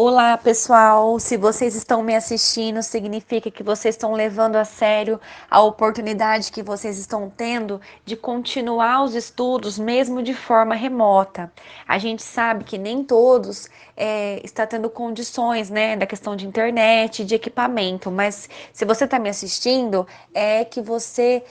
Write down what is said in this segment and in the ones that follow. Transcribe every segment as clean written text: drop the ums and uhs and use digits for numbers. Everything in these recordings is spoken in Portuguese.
Olá, pessoal! Se vocês estão me assistindo, significa que vocês estão levando a sério a oportunidade que vocês estão tendo de continuar os estudos, mesmo de forma remota. A gente sabe que nem todos está tendo condições, né, da questão de internet, de equipamento, mas se você está me assistindo, é que você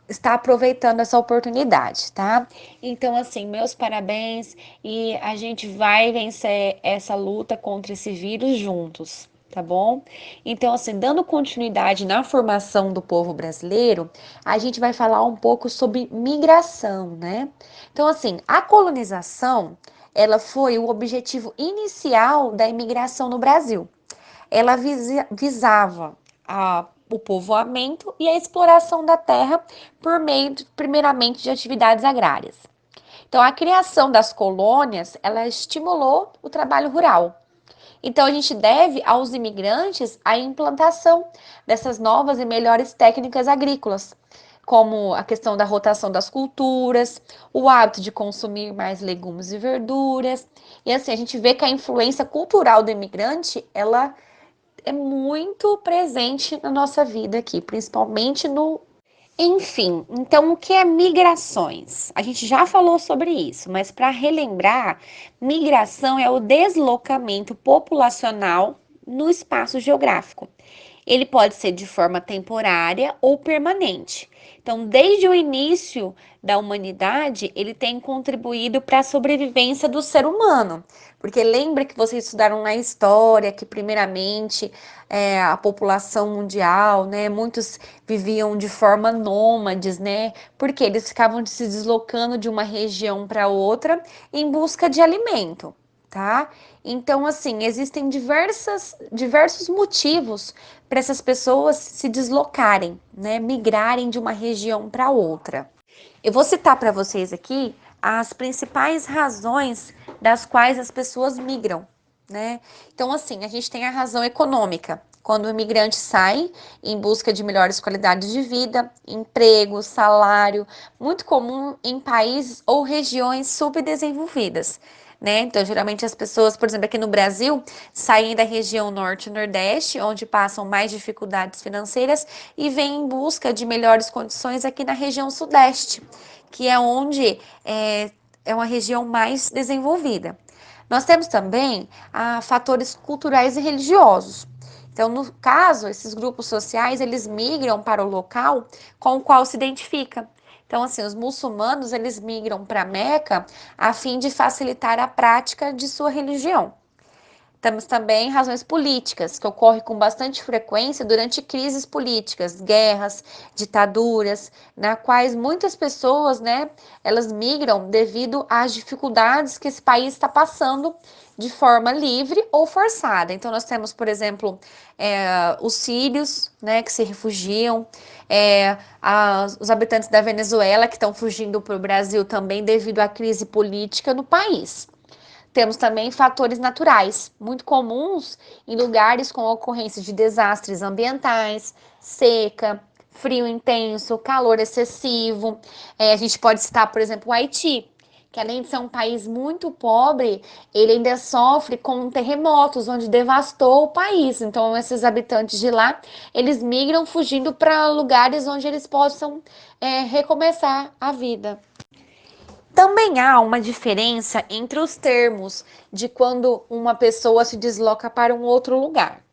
está aproveitando essa oportunidade, tá? Então, assim, meus parabéns e a gente vai vencer essa luta contra esse vírus juntos, tá bom? Então, assim, dando continuidade na formação do povo brasileiro, a gente vai falar um pouco sobre migração, né? Então, assim, a colonização, ela foi o objetivo inicial da imigração no Brasil. Ela visava o povoamento e a exploração da terra por meio, primeiramente, de atividades agrárias. Então, a criação das colônias, ela estimulou o trabalho rural. Então, a gente deve aos imigrantes a implantação dessas novas e melhores técnicas agrícolas, como a questão da rotação das culturas, o hábito de consumir mais legumes e verduras. E assim, a gente vê que a influência cultural do imigrante, ela é muito presente na nossa vida aqui, principalmente no. Enfim, então o que é migrações? A gente já falou sobre isso, mas para relembrar, migração é o deslocamento populacional no espaço geográfico. Ele pode ser de forma temporária ou permanente. Então, desde o início da humanidade, ele tem contribuído para a sobrevivência do ser humano. Porque lembra que vocês estudaram na história que, primeiramente, a população mundial, né, muitos viviam de forma nômades, né, porque eles ficavam se deslocando de uma região para outra em busca de alimento, tá? Então, assim, existem diversos motivos para essas pessoas se deslocarem, né, migrarem de uma região para outra. Eu vou citar para vocês aqui as principais razões das quais as pessoas migram, né? Então, assim, a gente tem a razão econômica, quando o imigrante sai em busca de melhores qualidades de vida, emprego, salário, muito comum em países ou regiões subdesenvolvidas. Né? Então, geralmente as pessoas, por exemplo, aqui no Brasil, saem da região norte e nordeste, onde passam mais dificuldades financeiras, e vêm em busca de melhores condições aqui na região sudeste, que é onde é uma região mais desenvolvida. Nós temos também fatores culturais e religiosos. Então, no caso, esses grupos sociais, eles migram para o local com o qual se identifica. Então, assim, os muçulmanos, eles migram para Meca a fim de facilitar a prática de sua religião. Temos também razões políticas, que ocorrem com bastante frequência durante crises políticas, guerras, ditaduras, na quais muitas pessoas, né, elas migram devido às dificuldades que esse país está passando de forma livre ou forçada. Então, nós temos, por exemplo, os sírios, né, que se refugiam, os habitantes da Venezuela que estão fugindo para o Brasil também devido à crise política no país. Temos também fatores naturais, muito comuns em lugares com ocorrência de desastres ambientais, seca, frio intenso, calor excessivo. A gente pode citar, por exemplo, o Haiti, que além de ser um país muito pobre, ele ainda sofre com terremotos, onde devastou o país. Então, esses habitantes de lá, eles migram fugindo para lugares onde eles possam recomeçar a vida. Também há uma diferença entre os termos de quando uma pessoa se desloca para um outro lugar.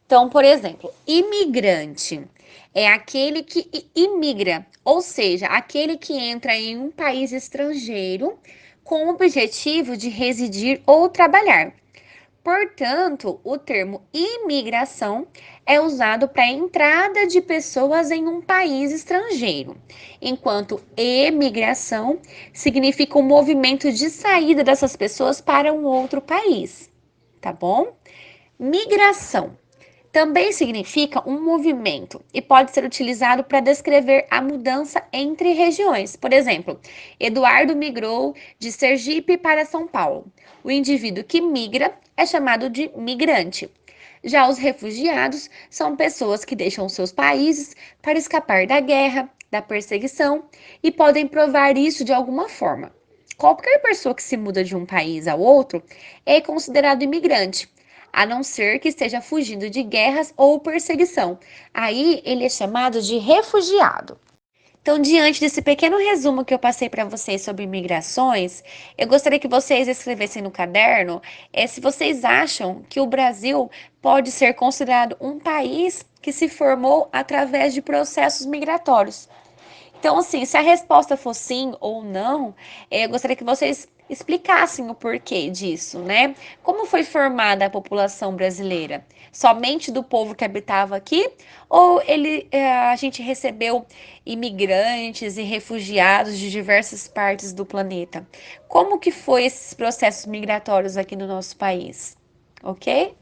Então, por exemplo, imigrante é aquele que imigra, ou seja, aquele que entra em um país estrangeiro com o objetivo de residir ou trabalhar. Portanto, o termo imigração é usado para a entrada de pessoas em um país estrangeiro, enquanto emigração significa o movimento de saída dessas pessoas para um outro país, tá bom? Migração também significa um movimento e pode ser utilizado para descrever a mudança entre regiões. Por exemplo, Eduardo migrou de Sergipe para São Paulo. O indivíduo que migra é chamado de migrante. Já os refugiados são pessoas que deixam seus países para escapar da guerra, da perseguição e podem provar isso de alguma forma. Qualquer pessoa que se muda de um país ao outro é considerado imigrante, a não ser que esteja fugindo de guerras ou perseguição. Aí ele é chamado de refugiado. Então, diante desse pequeno resumo que eu passei para vocês sobre migrações, eu gostaria que vocês escrevessem no caderno se vocês acham que o Brasil pode ser considerado um país que se formou através de processos migratórios. Então, assim, se a resposta for sim ou não, eu gostaria que vocês explicassem o porquê disso, né? Como foi formada a população brasileira? Somente do povo que habitava aqui? Ou a gente recebeu imigrantes e refugiados de diversas partes do planeta? Como que foi esses processos migratórios aqui no nosso país? Ok?